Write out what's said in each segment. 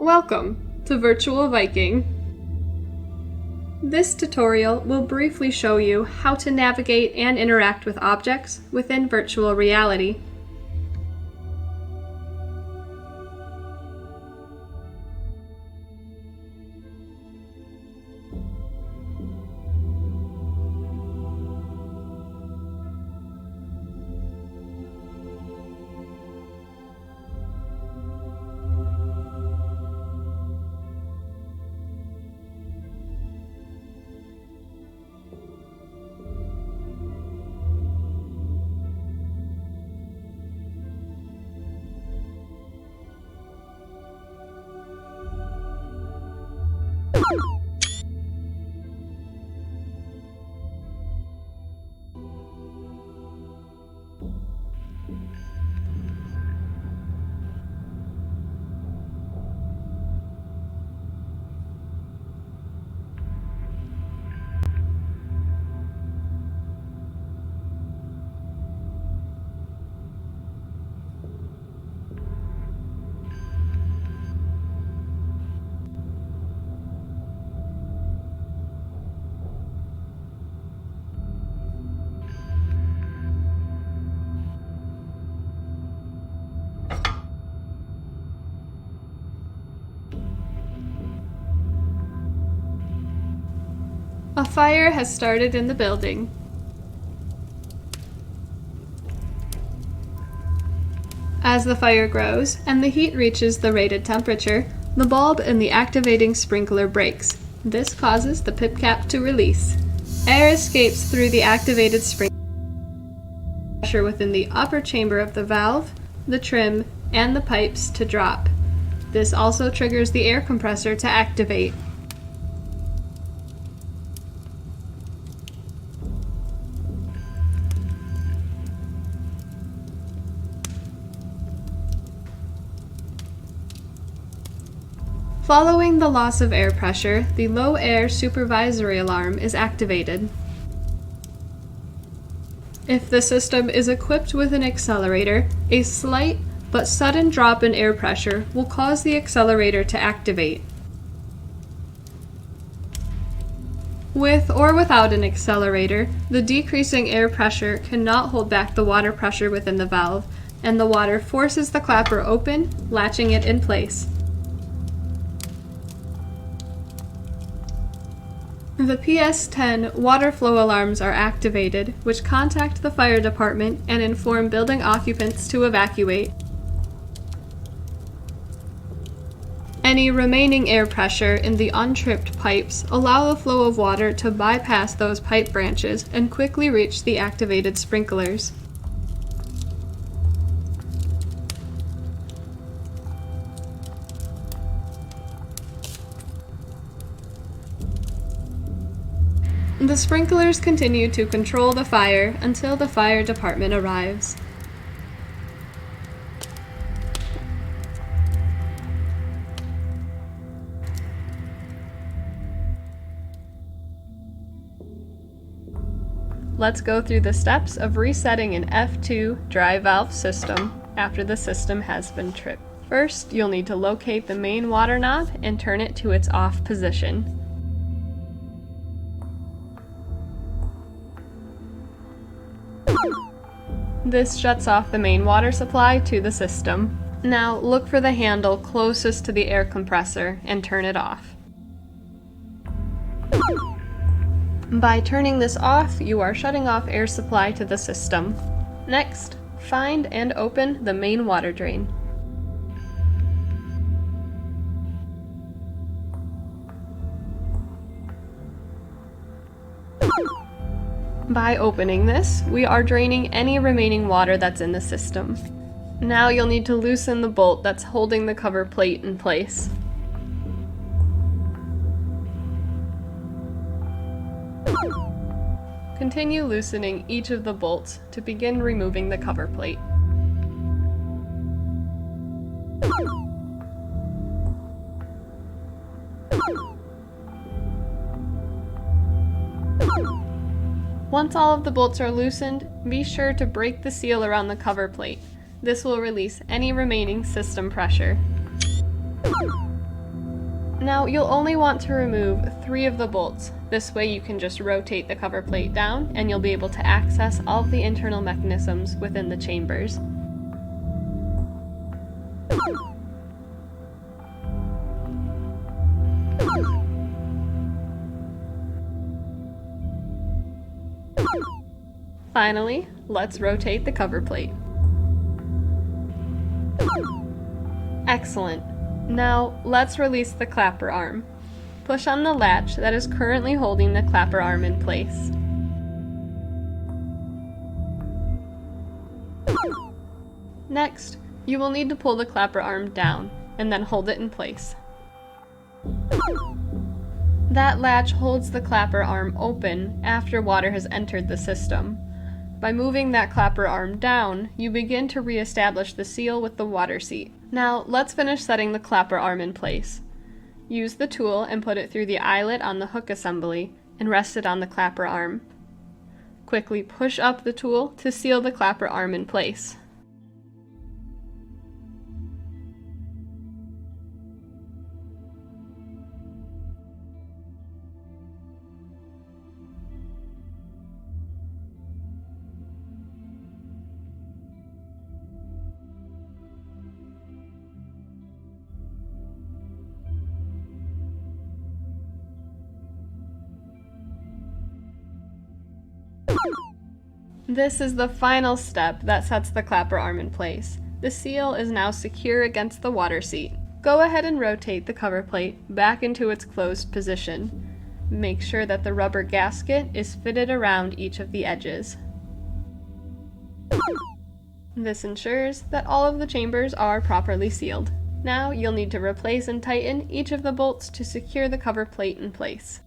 Welcome to Virtual Viking. This tutorial will briefly show you how to navigate and interact with objects within virtual reality. A fire has started in the building. As the fire grows and the heat reaches the rated temperature, the bulb in the activating sprinkler breaks. This causes the pip cap to release. Air escapes through the activated sprinkler pressure within the upper chamber of the valve, the trim, and the pipes to drop. This also triggers the air compressor to activate. Following the loss of air pressure, the low air supervisory alarm is activated. If the system is equipped with an accelerator, a slight but sudden drop in air pressure will cause the accelerator to activate. With or without an accelerator, the decreasing air pressure cannot hold back the water pressure within the valve, and the water forces the clapper open, latching it in place. The PS10 water flow alarms are activated, which contact the fire department and inform building occupants to evacuate. Any remaining air pressure in the untripped pipes allow the flow of water to bypass those pipe branches and quickly reach the activated sprinklers. The sprinklers continue to control the fire until the fire department arrives. Let's go through the steps of resetting an F2 dry valve system after the system has been tripped. First, you'll need to locate the main water knob and turn it to its off position. This shuts off the main water supply to the system. Now look for the handle closest to the air compressor and turn it off. By turning this off, you are shutting off air supply to the system. Next, find and open the main water drain. By opening this, we are draining any remaining water that's in the system. Now you'll need to loosen the bolt that's holding the cover plate in place. Continue loosening each of the bolts to begin removing the cover plate. Once all of the bolts are loosened, be sure to break the seal around the cover plate. This will release any remaining system pressure. Now you'll only want to remove 3 of the bolts. This way you can just rotate the cover plate down and you'll be able to access all of the internal mechanisms within the chambers. Finally, let's rotate the cover plate. Excellent. Now, let's release the clapper arm. Push on the latch that is currently holding the clapper arm in place. Next, you will need to pull the clapper arm down and then hold it in place. That latch holds the clapper arm open after water has entered the system. By moving that clapper arm down, you begin to re-establish the seal with the water seat. Now, let's finish setting the clapper arm in place. Use the tool and put it through the eyelet on the hook assembly and rest it on the clapper arm. Quickly push up the tool to seal the clapper arm in place. This is the final step that sets the clapper arm in place. The seal is now secure against the water seat. Go ahead and rotate the cover plate back into its closed position. Make sure that the rubber gasket is fitted around each of the edges. This ensures that all of the chambers are properly sealed. Now you'll need to replace and tighten each of the bolts to secure the cover plate in place.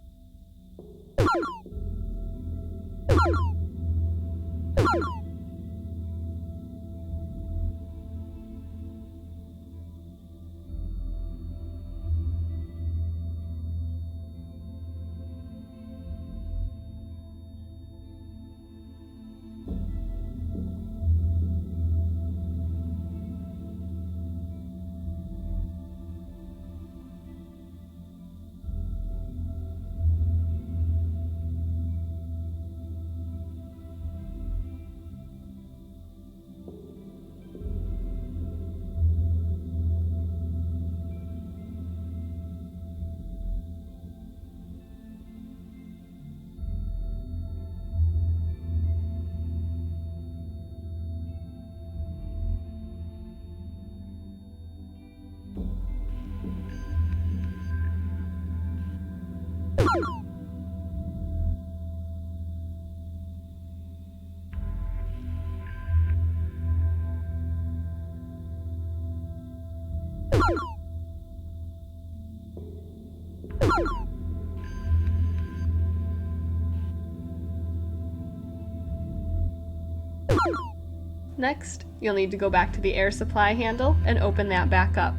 Next, you'll need to go back to the air supply handle and open that back up.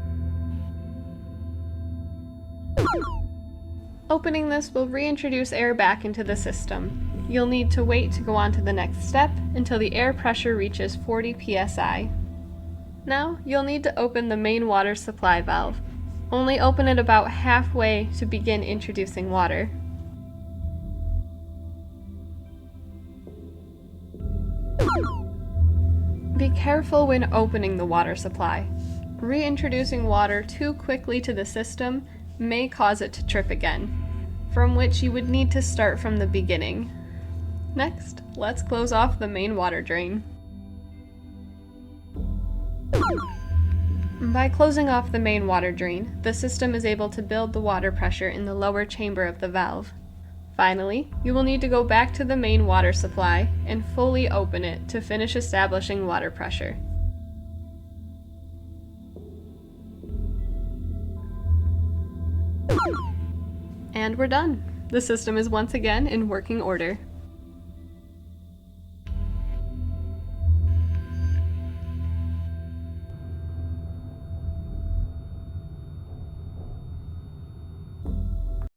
Opening this will reintroduce air back into the system. You'll need to wait to go on to the next step until the air pressure reaches 40 psi. Now, you'll need to open the main water supply valve. Only open it about halfway to begin introducing water. Be careful when opening the water supply. Reintroducing water too quickly to the system may cause it to trip again. from which you would need to start from the beginning. Next, let's close off the main water drain. By closing off the main water drain, the system is able to build the water pressure in the lower chamber of the valve. Finally, you will need to go back to the main water supply and fully open it to finish establishing water pressure. And we're done! The system is once again in working order.